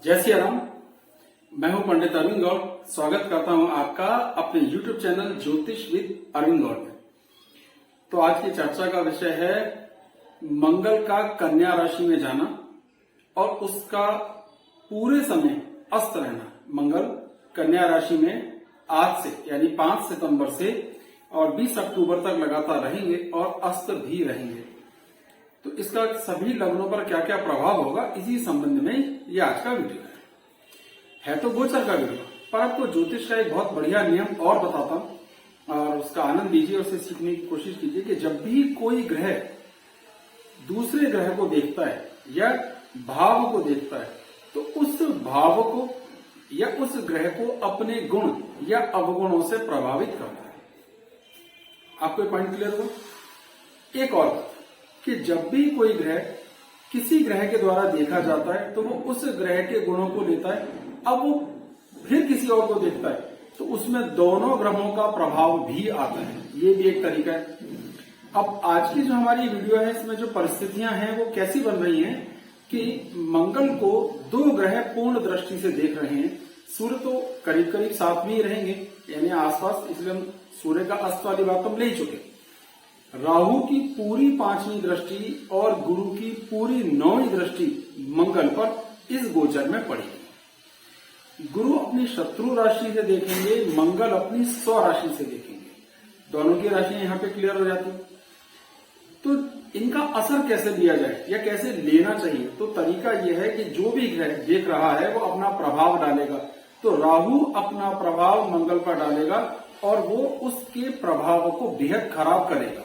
जय श्री राम। मैं हूं पंडित अरविंद गौड़। स्वागत करता हूं आपका अपने YouTube चैनल ज्योतिष विद अरविंद गौड़ में। तो आज की चर्चा का विषय है मंगल का कन्या राशि में जाना और उसका पूरे समय अस्त रहना। मंगल कन्या राशि में आज से यानी 5 सितंबर से और 20 अक्टूबर तक लगातार रहेंगे और अस्त भी रहेंगे। तो इसका सभी लग्नों पर क्या क्या प्रभाव होगा, इसी संबंध में ये आज का वीडियो है तो गोचर का वीडियो, पर आपको ज्योतिष का एक बहुत बढ़िया नियम और बताता हूं और उसका आनंद लीजिए, उसे सीखने की कोशिश कीजिए कि जब भी कोई ग्रह दूसरे ग्रह को देखता है या भाव को देखता है तो उस भाव को या उस ग्रह को अपने गुण या अवगुणों से प्रभावित करता है। आपको पॉइंट क्लियर हो? एक और बात कि जब भी कोई ग्रह किसी ग्रह के द्वारा देखा जाता है तो वो उस ग्रह के गुणों को लेता है, अब वो फिर किसी और को देखता है तो उसमें दोनों ग्रहों का प्रभाव भी आता है। ये भी एक तरीका है। अब आज की जो हमारी वीडियो है इसमें जो परिस्थितियां हैं वो कैसी बन रही हैं कि मंगल को दो ग्रह पूर्ण दृष्टि से देख रहे हैं। सूर्य तो करीब करीब साथ में ही रहेंगे यानी आसपास, इसलिए हम सूर्य का अस्त वाली बात हम ले ही चुके। राहु की पूरी 5वीं दृष्टि और गुरु की पूरी 9वीं दृष्टि मंगल पर इस गोचर में पड़ेगी। गुरु अपनी शत्रु राशि से देखेंगे, मंगल अपनी स्व राशि से देखेंगे। दोनों की राशियां यहां पे क्लियर हो जाती। तो इनका असर कैसे लिया जाए या कैसे लेना चाहिए, तो तरीका यह है कि जो भी ग्रह देख रहा है वो अपना प्रभाव डालेगा। तो राहु अपना प्रभाव मंगल पर डालेगा और वो उसके प्रभाव को बेहद खराब करेगा।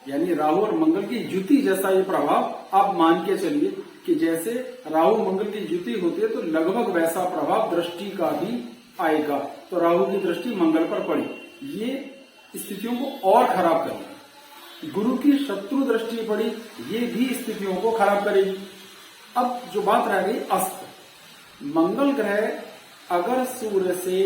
यानी राहु और मंगल की युति जैसा ये प्रभाव आप मान के चलिए कि जैसे राहु मंगल की युति होती है तो लगभग वैसा प्रभाव दृष्टि का भी आएगा। तो राहु की दृष्टि मंगल पर पड़ी, ये स्थितियों को और खराब करेगी। गुरु की शत्रु दृष्टि पड़ी, ये भी स्थितियों को खराब करेगी। अब जो बात रह गई अस्त, मंगल ग्रह अगर सूर्य से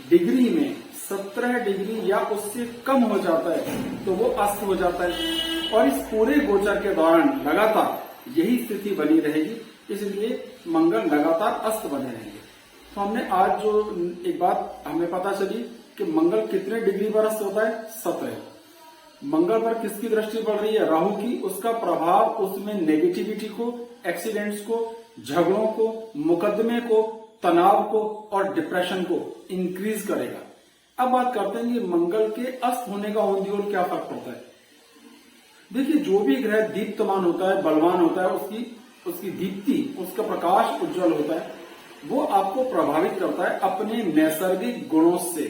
डिग्री में 17 डिग्री या उससे कम हो जाता है तो वो अस्त हो जाता है और इस पूरे गोचर के दौरान लगातार यही स्थिति बनी रहेगी। इसलिए मंगल लगातार अस्त बने रहेंगे। तो हमने आज जो एक बात हमें पता चली कि मंगल कितने डिग्री पर अस्त होता है, 17। मंगल पर किसकी दृष्टि पड़ रही है, राहु की। उसका प्रभाव उसमें नेगेटिविटी को, एक्सीडेंट्स को, झगड़ों को, मुकदमे को, तनाव को और डिप्रेशन को इंक्रीज करेगा। अब बात करते हैं कि मंगल के अस्त होने का ओर क्या फर्क पड़ता है। देखिए, जो भी ग्रह दीप्तमान होता है, बलवान होता है, उसकी दीप्ति, उसका प्रकाश उज्जवल होता है, वो आपको प्रभावित करता है अपने नैसर्गिक गुणों से।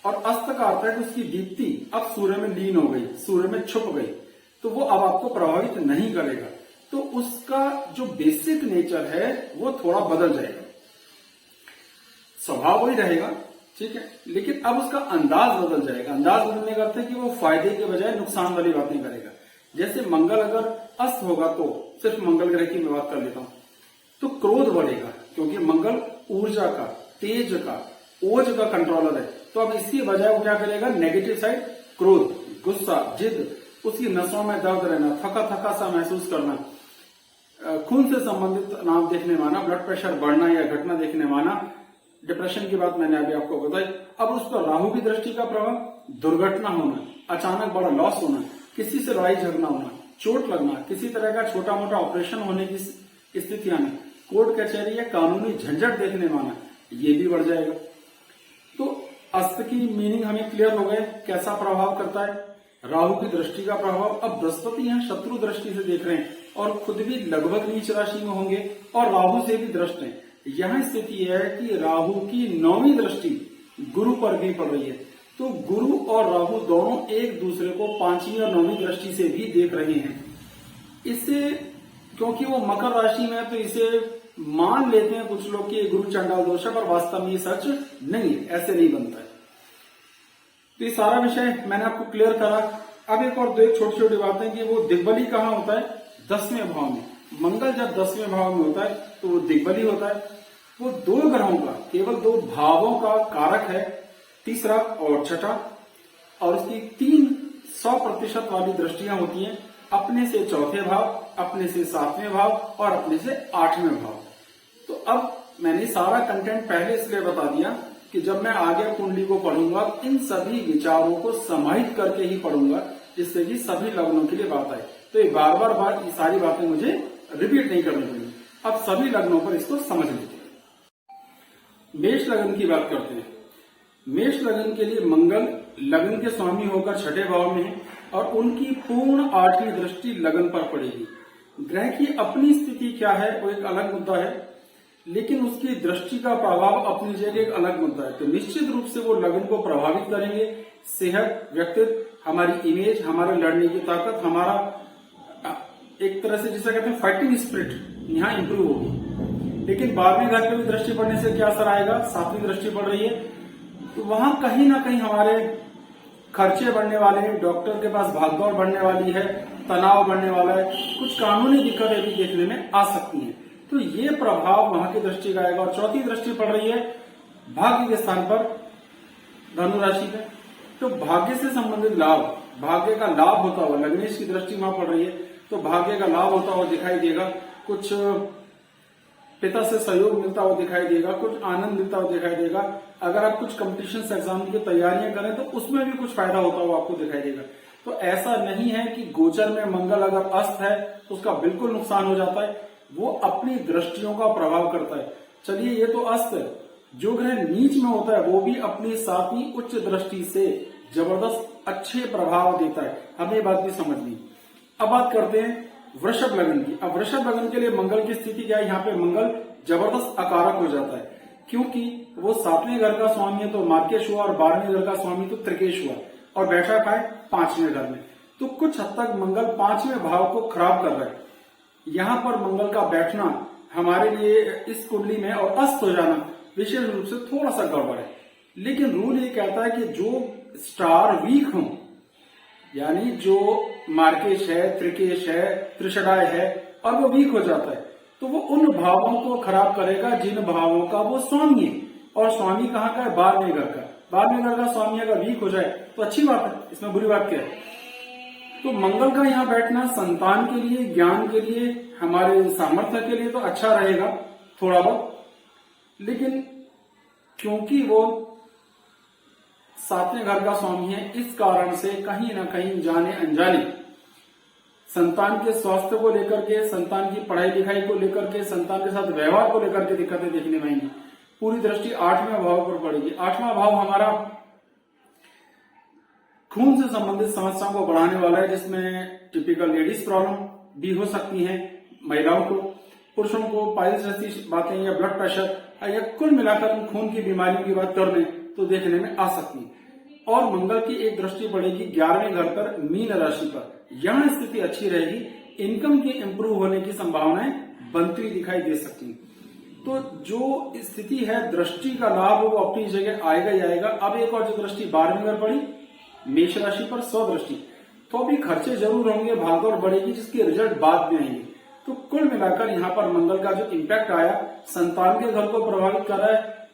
और अस्त का अर्थ है कि उसकी दीप्ति अब सूर्य में लीन हो गई, सूर्य में छुप गई, तो वो अब आपको प्रभावित नहीं करेगा। तो उसका जो बेसिक नेचर है वो थोड़ा बदल जाएगा। स्वभाव वही रहेगा, ठीक है, लेकिन अब उसका अंदाज बदल जाएगा। अंदाज बदलने का अर्थ है कि वो फायदे के बजाय नुकसान वाली बातें करेगा। जैसे मंगल अगर अस्त होगा तो सिर्फ मंगल ग्रह की मैं बात कर लेता हूं, तो क्रोध बढ़ेगा क्योंकि मंगल ऊर्जा का, तेज का, ओज का कंट्रोलर है। तो अब इसकी बजाय वो क्या करेगा, नेगेटिव साइड, क्रोध, गुस्सा, जिद, उसकी नसों में दर्द रहना, थका थका सा महसूस करना, खून से संबंधित तनाव देखने माना, ब्लड प्रेशर बढ़ना या घटना देखने माना, डिप्रेशन की बात मैंने अभी आपको बताई। अब उस पर राहु की दृष्टि का प्रभाव, दुर्घटना होना, अचानक बड़ा लॉस होना, किसी से लड़ाई झगड़ा होना, चोट लगना, किसी तरह का छोटा मोटा ऑपरेशन होने की स्थिति आना, कोर्ट कचहरी या कानूनी झंझट देखने माना, ये भी बढ़ जाएगा। तो अस्त की मीनिंग हमें क्लियर हो गए, कैसा प्रभाव करता है। राहु की दृष्टि का प्रभाव, अब बृहस्पति यहाँ शत्रु दृष्टि से देख रहे हैं और खुद भी लगभग नीच राशि में होंगे और राहु से भी दृष्ट हैं। यहां स्थिति है कि राहु की 9वीं दृष्टि गुरु पर भी पड़ रही है। तो गुरु और राहु दोनों एक दूसरे को 5वीं और 9वीं दृष्टि से भी देख रहे हैं। इससे क्योंकि वो मकर राशि में है तो इसे मान लेते हैं कुछ लोग कि गुरु चंडाल दोष है, पर वास्तव में ये सच नहीं है, ऐसे नहीं बनता है। तो ये सारा विषय मैंने आपको क्लियर करा। अब एक और दो छोटी छोटी बातें कि वो दिग्बली कहाँ होता है, 10वें भाव में। मंगल जब 10वें भाव में होता है तो वो दिग्बली होता है। वो दो ग्रहों का, केवल 2 भावों का कारक है, तीसरा और छठा, और उसकी 300% वाली दृष्टियां होती हैं, अपने से 4थे भाव, अपने से 7वें भाव और अपने से 8वें भाव। तो अब मैंने सारा कंटेंट पहले इसलिए बता दिया कि जब मैं आगे कुंडली को पढ़ूंगा इन सभी विचारों को समाहित करके ही पढ़ूंगा, जिससे कि सभी लग्नों के लिए बात आए। तो ये बार बार ये सारी बातें मुझे रिपीट नहीं करनी पड़ेगी। अब सभी लग्नों पर इसको समझ लेते हैं। मेष लग्न की बात करते हैं। मेष लग्न के लिए मंगल लग्न के स्वामी होकर छठे भाव में है और उनकी पूर्ण 8वीं दृष्टि लग्न पर पड़ेगी। ग्रह की अपनी स्थिति क्या है वो एक अलग मुद्दा है, लेकिन उसकी दृष्टि का प्रभाव अपनी जगह एक अलग मुद्दा है। तो निश्चित रूप से वो लग्न को प्रभावित करेंगे। सेहत, व्यक्तित्व, हमारी इमेज, हमारे लड़ने की ताकत, हमारा एक तरह से जिसे कहते हैं फाइटिंग स्पिरिट यहाँ इंप्रूव होगी। लेकिन 12वें घर पे भी दृष्टि पड़ने से क्या असर आएगा? 7वीं दृष्टि पड़ रही है, तो वहां कहीं ना कहीं हमारे खर्चे बढ़ने वाले हैं, डॉक्टर के पास भागदौड़ बढ़ने वाली है, तनाव बढ़ने वाला है, कुछ कानूनी दिक्कतें भी देखने में आ सकती हैं। तो ये प्रभाव वहां की दृष्टि का आएगा। और चौथी दृष्टि पड़ रही है भाग्य के स्थान पर, धनु राशि पे। तो भाग्य से संबंधित लाभ, भाग्य का लाभ होता हुआ, लग्नेश की दृष्टि वहां पड़ रही है, तो भाग्य का लाभ होता हुआ दिखाई देगा। कुछ पिता से सहयोग मिलता हुआ दिखाई देगा, कुछ आनंद मिलता हुआ दिखाई देगा। अगर आप कुछ कॉम्पिटिशन एग्जाम की तैयारियां करें तो उसमें भी कुछ फायदा होता हुआ आपको दिखाई देगा। तो ऐसा नहीं है कि गोचर में मंगल अगर अस्त है तो उसका बिल्कुल नुकसान हो जाता है, वो अपनी दृष्टियों का प्रभाव करता है। चलिए ये तो अस्त है, जो ग्रह नीच में होता है वो भी अपनी 7वीं उच्च दृष्टि से जबरदस्त अच्छे प्रभाव देता है। हमें ये बात भी समझनी। अब बात करते हैं वृषभ लग्न की। अब वृषभ लग्न के लिए मंगल की स्थिति क्या है? यहाँ पे मंगल जबरदस्त अकारक हो जाता है, क्योंकि वो 7वें घर का स्वामी है तो मार्केश हुआ, और 12वें घर का स्वामी तो त्रिकेश हुआ, और बैठा था 5वें घर में। तो कुछ हद तक मंगल 5वें भाव को खराब कर रहा है। यहाँ पर मंगल का बैठना हमारे लिए इस कुंडली में और अस्त हो जाना विशेष रूप से थोड़ा सा गड़बड़ है। लेकिन रूल ये कहता है कि जो स्टार वीक हो, यानी जो मार्केश है, त्रिकेश है, त्रिषडाय है, और वो वीक हो जाता है, तो वो उन भावों को खराब करेगा जिन भावों का वो स्वामी है। और स्वामी कहाँ का है? 12वें घर का। 12वें घर का स्वामी अगर वीक हो जाए तो अच्छी बात है, इसमें बुरी बात क्या है? तो मंगल का यहाँ बैठना संतान के लिए, ज्ञान के लिए, हमारे सामर्थ्य के लिए तो अच्छा रहेगा थोड़ा बहुत, लेकिन क्योंकि वो 7वें घर का स्वामी है, इस कारण से कहीं ना कहीं जाने अनजाने संतान के स्वास्थ्य को लेकर के, संतान की पढ़ाई लिखाई को लेकर के, संतान के साथ व्यवहार को लेकर के दिक्कतें देखने में आएंगी। पूरी दृष्टि 8वें भाव पर पड़ेगी। 8वां भाव हमारा खून से संबंधित समस्याओं को बढ़ाने वाला है, जिसमें टिपिकल लेडीज प्रॉब्लम भी हो सकती है महिलाओं को, पुरुषों को पाइल्स जैसी बातें या ब्लड प्रेशर या कुल मिलाकर हम खून की बीमारियों की बात कर लें तो देखने में आ सकती है। और मंगल की एक दृष्टि पड़ेगी 11वें घर पर, मीन राशि पर। यहां स्थिति अच्छी रहेगी, इनकम के इंप्रूव होने की संभावनाएं बनती हुई दिखाई दे सकती हैं। तो जो स्थिति है दृष्टि का लाभ वो अपनी जगह आएगा ही आएगा। अब एक और जो दृष्टि 12वें घर पड़ी मेष राशि पर, स्वदृष्टि, तो अभी खर्चे जरूर होंगे, भागदौड़ बढ़ेगी, जिसके रिजल्ट बाद में आएंगे। तो कुल मिलाकर यहाँ पर मंगल का जो इम्पैक्ट आया, संतान के घर को प्रभावित कर रहा है,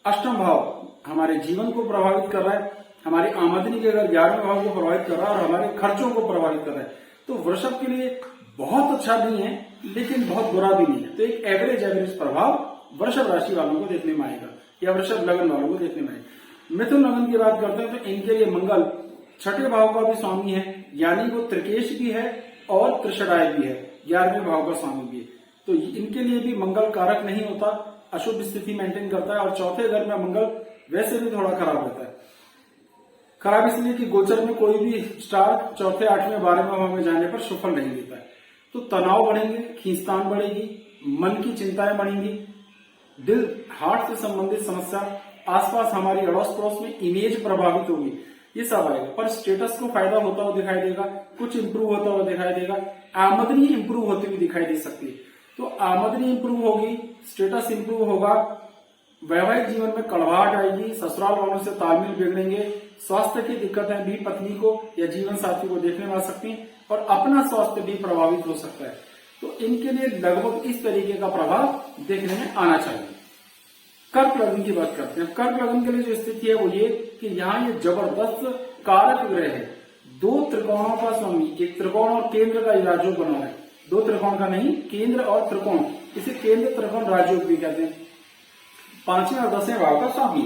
अष्टम भाव हमारे जीवन को प्रभावित कर रहा है, हमारी आमदनी के घर 11वें भाव को प्रभावित कर रहा है, और हमारे खर्चों को प्रभावित कर रहा है। तो वृषभ के लिए बहुत अच्छा नहीं है, लेकिन बहुत बुरा भी नहीं है। तो एक एवरेज प्रभाव वृषभ राशि वालों को देखने में आएगा, या वृषभ लग्न वालों को देखने में आएगा। मिथुन लग्न की बात करते हैं तो इनके लिए मंगल 6ठे भाव का भी स्वामी है, यानी वो त्रिकेश भी है और त्रिषडाय भी है, 11वें भाव का स्वामी भी है। तो इनके लिए भी मंगल कारक नहीं होता, अशुभ स्थिति मेंटेन करता है। और चौथे घर में मंगल वैसे भी थोड़ा खराब रहता है। खराब इसलिए कि गोचर में कोई भी स्टार चौथे, 8वें, 12वें भाव में जाने पर सफल नहीं देता है। तो तनाव बढ़ेंगे, खींचतान बढ़ेगी, मन की चिंताएं बढ़ेंगी, दिल हार्ट से संबंधित समस्या, आसपास हमारी अड़ोस पड़ोस में इमेज प्रभावित होगी, ये सब आएगा। पर स्टेटस को फायदा होता हुआ दिखाई देगा, कुछ इंप्रूव होता हुआ दिखाई देगा, आमदनी इंप्रूव होती हुई दिखाई दे सकती है। तो आमदनी इंप्रूव होगी, स्टेटस इंप्रूव होगा, वैवाहिक जीवन में कड़वाहट आएगी, ससुराल वालों से तालमेल बिगड़ेंगे, स्वास्थ्य की दिक्कतें भी पत्नी को या जीवन साथी को देखने में आ सकती हैं, और अपना स्वास्थ्य भी प्रभावित हो सकता है। तो इनके लिए लगभग इस तरीके का प्रभाव देखने में आना चाहिए। कर्क लग्न की बात करते हैं। कर्क लग्न के लिए जो स्थिति है वो ये कि यहाँ ये जबरदस्त कारक ग्रह है, 2 त्रिकोणों का स्वामी, एक त्रिकोण और केंद्र का राजयोग बना है, 2 त्रिकोण का नहीं, केंद्र और त्रिकोण, इसे केंद्र त्रिकोण राजयोग भी कहते हैं। 5वें और 10वें भाव का स्वामी,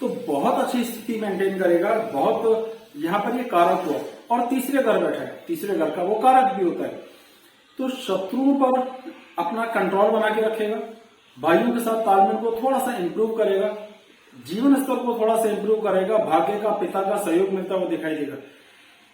तो बहुत अच्छी स्थिति मेंटेन करेगा, बहुत यहाँ पर ये कारक हुआ। और तीसरे घर बैठा है, तीसरे घर का वो कारक भी होता है, तो शत्रुओं पर अपना कंट्रोल बना के रखेगा, भाइयों के साथ तालमेल को थोड़ा सा इंप्रूव करेगा, जीवन स्तर को थोड़ा सा इंप्रूव करेगा, भाग्य का पिता का सहयोग मिलता हुआ दिखाई देगा।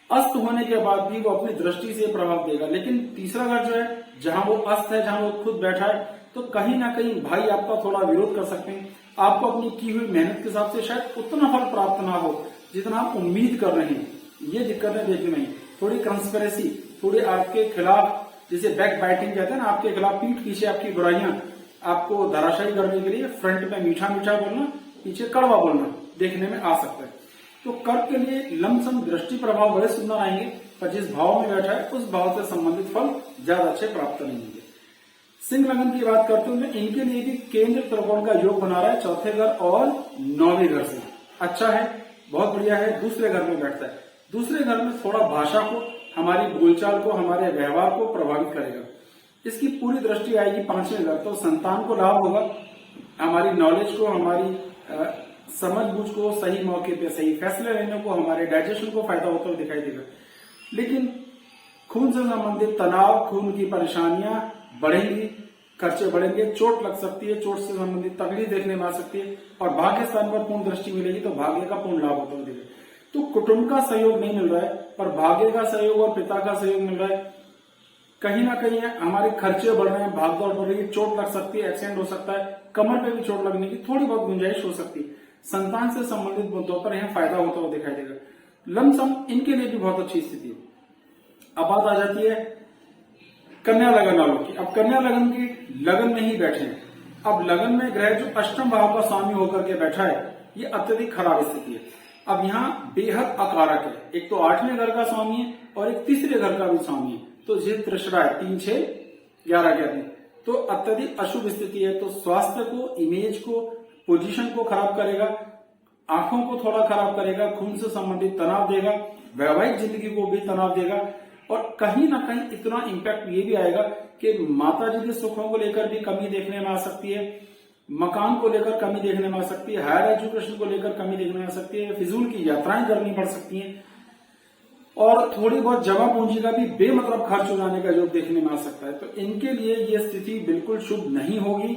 अस्त होने के बाद भी वो अपनी दृष्टि से प्रभाव देगा, लेकिन तीसरा घर जो है जहां वो अस्त है, जहां वो खुद बैठा है, तो कहीं ना कहीं भाई आपका थोड़ा विरोध कर सकते हैं, आपको अपनी की हुई मेहनत के हिसाब से शायद उतना फल प्राप्त ना हो जितना आप उम्मीद कर रहे हैं। ये दिक्कतें देखने में थोड़ी कंस्पिरेसी, थोड़ी आपके खिलाफ, जिसे बैक बाइटिंग कहते हैं ना, आपके खिलाफ पीठ पीछे आपकी बुराइयां आपको धराशायी करने के लिए फ्रंट में मीठा मीठा बोलना, पीछे कड़वा बोलना देखने में आ सकता है। तो कर्क के लिए लमसम दृष्टि प्रभाव बड़े सुंदर आएंगे, पर जिस भाव में बैठा है उस भाव से संबंधित फल ज्यादा अच्छे प्राप्त नहीं होंगे। सिंह लगन की बात करते हुए इनके लिए भी केंद्र त्रिकोण का योग बना रहा है, चौथे घर और 9वें घर से अच्छा है, बहुत बढ़िया है। दूसरे घर में बैठता है, दूसरे घर में थोड़ा भाषा को, हमारी बोलचाल को, हमारे व्यवहार को प्रभावित करेगा। इसकी पूरी दृष्टि आएगी 5वें घर, तो संतान को लाभ होगा, हमारी नॉलेज को, हमारी समझ बूझ को, सही मौके पे सही फैसले लेने को, हमारे डाइजेशन को फायदा होता हुआ दिखाई देगा। लेकिन खून से संबंधित तनाव, खून की परेशानियां बढ़ेंगी, खर्चे बढ़ेंगे, चोट लग सकती है, चोट से संबंधित तकलीफ देखने में आ सकती है, और भाग्य स्थान पर पूर्ण दृष्टि मिलेगी तो भाग्य का पूर्ण लाभ होता हुआ दिखेगा। तो कुटुंब का सहयोग नहीं मिल रहा है, पर भाग्य का सहयोग और पिता का सहयोग मिल रहा है। कहीं ना कहीं हमारे खर्चे बढ़ रहे हैं, भागदौड़ बढ़ रही है, चोट लग सकती है, एक्सीडेंट हो सकता है, कमर पे भी चोट लगने की थोड़ी बहुत गुंजाइश हो सकती है। संतान से संबंधित मुद्दों पर यहाँ फायदा होता हुआ दिखाई देगा। लमसम इनके लिए भी बहुत अच्छी स्थिति है। अब बात आ जाती है कन्या लगन वालों की। अब कन्या लगन की लगन में ही बैठे हैं। अब लगन में ग्रह जो अष्टम भाव का स्वामी होकर के बैठा है, ये अत्यधिक खराब स्थिति है। अब यहाँ बेहद अकारक है, एक तो 8वें घर का स्वामी है और एक तीसरे घर का भी स्वामी है, तो ये त्रिशरा है, 3, 6, 11 कहते हैं, तो अत्यधिक अशुभ स्थिति है। तो स्वास्थ्य को, इमेज को, पोजीशन को खराब करेगा, आंखों को थोड़ा खराब करेगा, खून से संबंधित तनाव देगा, वैवाहिक जिंदगी को भी तनाव देगा, और कहीं ना कहीं इतना इम्पैक्ट ये भी आएगा कि माता जी के सुखों को लेकर भी कमी देखने में आ सकती है, मकान को लेकर कमी देखने में आ सकती है, हायर एजुकेशन को लेकर कमी देखने में आ सकती है, फिजूल की यात्राएं करनी पड़ सकती हैं, और थोड़ी बहुत जमा पूंजी का भी बेमतलब खर्च हो जाने का योग देखने में आ सकता है। तो इनके लिए ये स्थिति बिल्कुल शुभ नहीं होगी,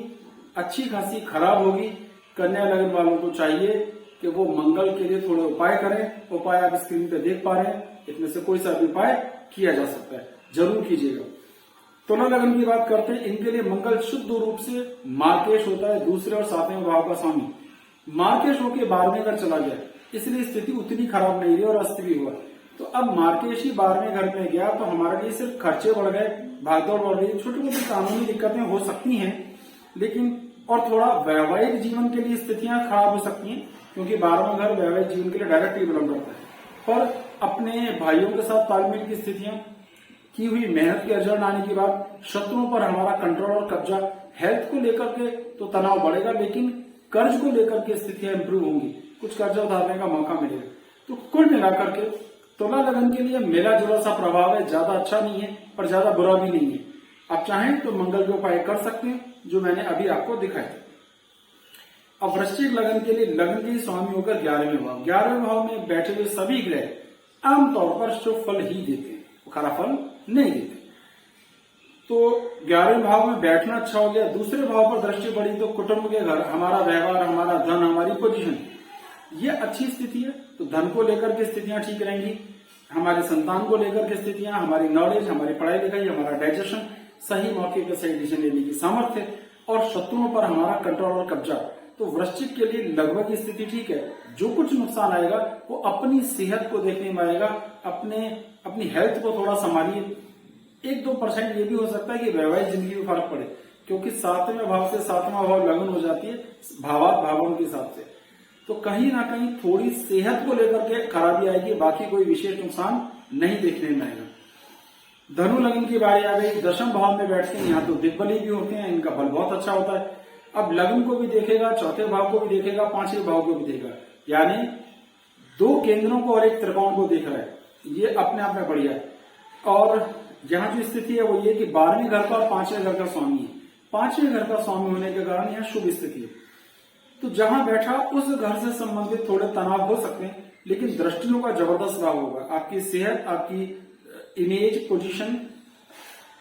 अच्छी खासी खराब होगी। कन्या लगन वालों को चाहिए कि वो मंगल के लिए थोड़े उपाय करें। उपाय आप स्क्रीन पे देख पा रहे हैं, इसमें से कोई सा भी उपाय किया जा सकता है, जरूर कीजिएगा। तुला लगन की बात करते हैं, इनके लिए मंगल शुद्ध रूप से मार्केश होता है, दूसरे और 7वें भाव का स्वामी। मार्केश होकर 12वें घर चला गया, इसलिए स्थिति उतनी खराब नहीं रही और अस्त भी हुआ। तो अब मार्केश ही 12वें घर में गया तो हमारे लिए सिर्फ खर्चे बढ़ गए, भागदौड़ बढ़ गई, छोटी मोटी कानूनी दिक्कतें हो सकती हैं, लेकिन और थोड़ा वैवाहिक जीवन के लिए स्थितियां खराब हो सकती हैं, क्योंकि 12वां घर वैवाहिक जीवन के लिए डायरेक्टली बिलोंग करता है। पर अपने भाइयों के साथ तालमेल की स्थितियां, की हुई मेहनत के रिजल्ट आने के बाद शत्रुओं पर हमारा कंट्रोल और कब्जा, हेल्थ को लेकर के तो तनाव बढ़ेगा, लेकिन कर्ज को लेकर के स्थितियां इंप्रूव होंगी, कुछ कर्ज उतारने का मौका मिलेगा। तो कुल मिलाकर के तुला लगन के लिए मिला जुला सा प्रभाव है, ज्यादा अच्छा नहीं है पर ज्यादा बुरा भी नहीं है। आप चाहें तो मंगल के उपाय कर सकते हैं जो मैंने अभी आपको दिखाया। अब वृश्चिक लगन के लिए लगन के स्वामी होकर 11वें भाव, 11वें भाव में बैठे हुए सभी ग्रह आमतौर पर शुभ फल ही देते हैं, खराब फल नहीं देते। तो 11वें भाव में बैठना अच्छा हो गया, दूसरे भाव पर दृष्टि पड़ी तो कुटुंब के घर, हमारा व्यवहार, हमारा धन, हमारी पोजीशन, ये अच्छी स्थिति है। तो धन को लेकर के स्थितियां ठीक रहेंगी, हमारे संतान को लेकर के स्थितियां, हमारी नॉलेज, हमारी पढ़ाई लिखाई, हमारा डाइजेशन, सही मौके पर सही डिसीजन लेने की सामर्थ्य, और शत्रुओं पर हमारा कंट्रोल और कब्जा। तो वृश्चिक के लिए लगभग स्थिति ठीक है। जो कुछ नुकसान आएगा वो अपनी सेहत को देखने में आएगा, अपनी हेल्थ को थोड़ा संभालिए। 1-2% ये भी हो सकता है कि वैवाहिक जिंदगी में फर्क पड़े, क्योंकि 7वें भाव से 7वां भाव लगन हो जाती है भावों के हिसाब से। तो कहीं ना कहीं थोड़ी सेहत को लेकर के खराबी आएगी, बाकी कोई विशेष नुकसान नहीं देखने में आएगा। धनु लगन की बारी आ गई, 10वें भाव में बैठते हैं, यहाँ तो दिग्बली भी होते हैं, इनका बल बहुत अच्छा होता है। अब लगन को भी देखेगा, चौथे भाव को भी देखेगा, 5वें भाव को भी देखेगा, यानी 2 केंद्रों को और एक त्रिकोण को देख रहा है, ये अपने आप में बढ़िया है। और यहाँ जो स्थिति है वो ये कि 12वें घर का और 5वें घर का स्वामी है, 5वें घर का स्वामी होने के कारण यहाँ शुभ स्थिति है। तो जहां बैठा उस घर से संबंधित थोड़े तनाव हो सकते हैं, लेकिन दृष्टियों का जबरदस्त लाभ होगा। आपकी सेहत, आपकी इमेज, पोजीशन,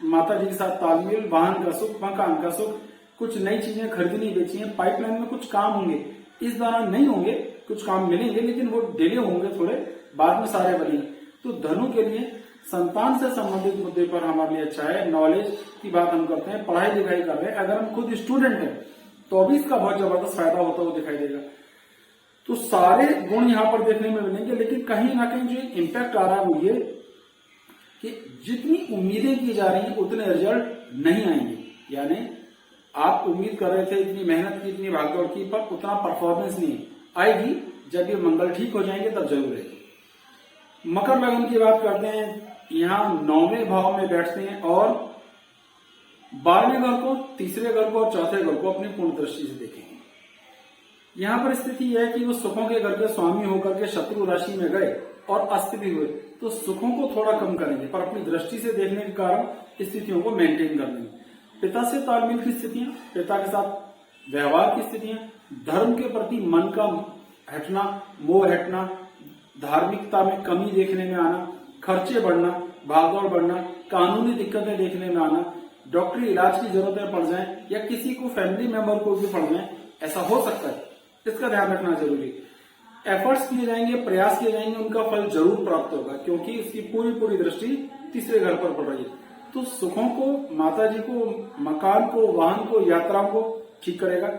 माता जी के साथ तालमेल, वाहन का सुख, मकान का सुख, कुछ नई चीजें खरीदनी बेची है, पाइपलाइन में कुछ काम होंगे, इस दौरान नहीं होंगे, कुछ काम मिलेंगे लेकिन वो डिले होंगे थोड़े, बाद में सारे बनेंगे। तो धनु के लिए संतान से संबंधित मुद्दे पर हमारे लिए अच्छा है। नॉलेज की बात हम करते हैं, पढ़ाई लिखाई कर रहे हैं, अगर हम खुद स्टूडेंट हैं तो भी इसका बहुत जबरदस्त फायदा होता हुआ दिखाई देगा। तो सारे गुण यहाँ पर देखने में मिलेंगे, लेकिन कहीं ना कहीं जो इम्पैक्ट आ रहा है वो ये कि जितनी उम्मीदें की जा रही है उतने रिजल्ट नहीं आएंगे। यानी आप उम्मीद कर रहे थे इतनी मेहनत की, इतनी भागदौड़ की, पर उतना परफॉर्मेंस नहीं आएगी। जब ये मंगल ठीक हो जाएंगे तब जरूर आएगी। मकर लगन की बात करते हैं, यहाँ 9वें भाव में बैठते हैं और 12वें घर को, तीसरे घर को और चौथे घर को अपनी पूर्ण दृष्टि से देखेंगे। यहाँ पर स्थिति यह है कि वो सुखों के घर के स्वामी होकर के शत्रु राशि में गए और अस्त भी हुए, तो सुखों को थोड़ा कम करेंगे, पर अपनी दृष्टि से देखने के कारण स्थितियों को मेंटेन कर लेंगे। पिता से तालमेल की स्थितियां, पिता के साथ व्यवहार की स्थितियां, धर्म के प्रति मन का हटना, मोह हटना, धार्मिकता में कमी देखने में आना, खर्चे बढ़ना, भागदौड़ बढ़ना, कानूनी दिक्कतें देखने में आना, डॉक्टरी इलाज की जरूरतें पड़ जाए या किसी को फैमिली मेंबर को भी पड़ जाए, ऐसा हो सकता है, इसका ध्यान रखना जरूरी है। एफर्ट्स किए जाएंगे, प्रयास किए जाएंगे, उनका फल जरूर प्राप्त होगा, क्योंकि इसकी पूरी दृष्टि तीसरे घर पर पड़ रही है। तो सुखों को, माता जी को, मकान को, वाहन को, यात्राओं को ठीक करेगा।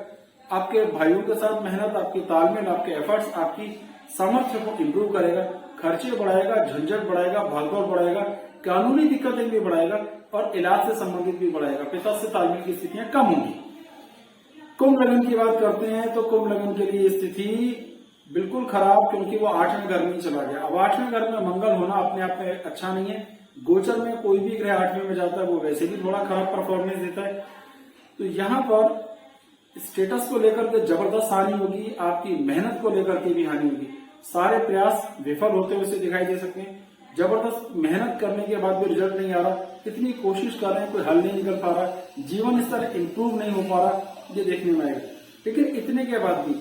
आपके भाइयों के साथ मेहनत, आपकी तालमेल, आपके एफर्ट्स, आपकी सामर्थ्य को इम्प्रूव करेगा, खर्चे बढ़ाएगा, झंझट बढ़ाएगा, भागदौड़ बढ़ाएगा, कानूनी दिक्कतें भी बढ़ाएगा और इलाज से संबंधित भी बढ़ाएगा। पिता से तालमेल की स्थितियां कम होंगी। कुंभ लगन की बात करते हैं तो कुंभ लगन के लिए स्थिति बिल्कुल खराब, क्योंकि वो 8वें घर में चला गया। अब 8वें घर में मंगल होना अपने आप में अच्छा नहीं है। गोचर में कोई भी ग्रह 8वें में जाता है वो वैसे भी थोड़ा खराब परफॉर्मेंस देता है। तो यहाँ पर स्टेटस को लेकर के जबरदस्त हानि होगी, आपकी मेहनत को लेकर के भी हानि होगी। सारे प्रयास विफल होते हुए दिखाई दे सकते हैं। जबरदस्त मेहनत करने के बाद भी रिजल्ट नहीं आ रहा, इतनी कोशिश कर रहे हैं, कोई हल नहीं निकल पा रहा, जीवन स्तर इंप्रूव नहीं हो पा रहा, ये देखने में आएगा। लेकिन इतने के बाद भी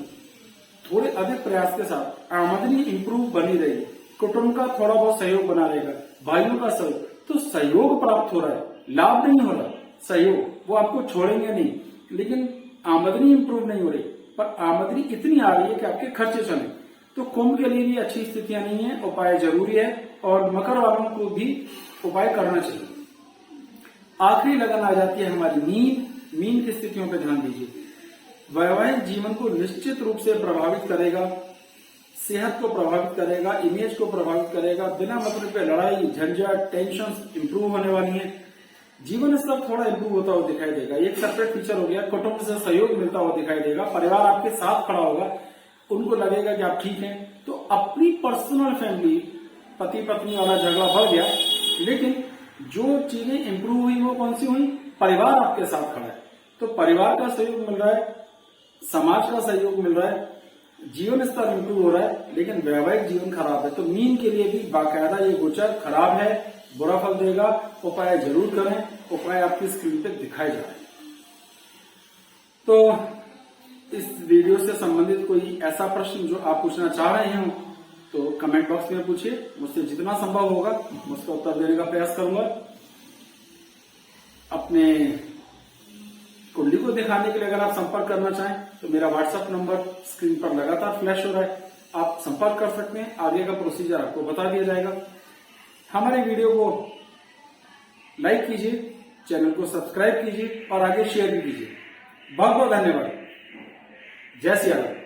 थोड़े अधिक प्रयास के साथ आमदनी इंप्रूव बनी रहेगी, कुटुंब का थोड़ा बहुत सहयोग बना रहेगा, भाइयों का सहयोग, तो सहयोग प्राप्त हो रहा है, लाभ नहीं हो रहा, सहयोग, वो आपको छोड़ेंगे नहीं, लेकिन आमदनी इंप्रूव नहीं हो रही, पर आमदनी इतनी आ रही है कि आपके खर्चे चले। तो कुंभ के लिए भी अच्छी स्थितियां नहीं है, उपाय जरूरी है और मकर वालों को भी उपाय करना चाहिए। आखिरी लगन आ जाती है हमारी मीन। मीन की स्थितियों पर ध्यान दीजिए। वैवाहिक जीवन को निश्चित रूप से प्रभावित करेगा, सेहत को प्रभावित करेगा, इमेज को प्रभावित करेगा, बिना मतलब पे लड़ाई, झंझट, टेंशन इंप्रूव होने वाली है। जीवन स्तर थोड़ा इंप्रूव होता हुआ दिखाई देगा। एक सेपरेट फीचर हो गया, कुटुंब से सहयोग मिलता हुआ दिखाई देगा, परिवार आपके साथ खड़ा होगा, उनको लगेगा कि आप ठीक हैं। तो अपनी पर्सनल फैमिली, पति पत्नी वाला झगड़ा बढ़ गया, लेकिन जो चीजें इंप्रूव हुई वो कौन सी हुई? परिवार आपके साथ खड़ा है, तो परिवार का सहयोग मिल रहा है, समाज का सहयोग मिल रहा है, जीवन स्तर इंप्रूव हो रहा है, लेकिन वैवाहिक जीवन खराब है। तो मीन के लिए भी बाकायदा ये गोचर खराब है, बुरा फल देगा। उपाय जरूर करें, उपाय आपकी स्क्रीन पे दिखाए जा रहे हैं। तो इस वीडियो से संबंधित कोई ऐसा प्रश्न जो आप पूछना चाह रहे हो तो कमेंट बॉक्स में पूछिए, मुझसे जितना संभव होगा मैं उसका उत्तर देने का प्रयास करूंगा। अपने कुंडली को दिखाने के लिए अगर आप संपर्क करना चाहें तो मेरा व्हाट्सएप नंबर स्क्रीन पर लगातार फ्लैश हो रहा है, आप संपर्क कर सकते हैं। आगे का प्रोसीजर आपको बता दिया जाएगा। हमारे वीडियो को लाइक कीजिए, चैनल को सब्सक्राइब कीजिए और आगे शेयर भी कीजिए। बहुत बहुत धन्यवाद। जय सिया राम।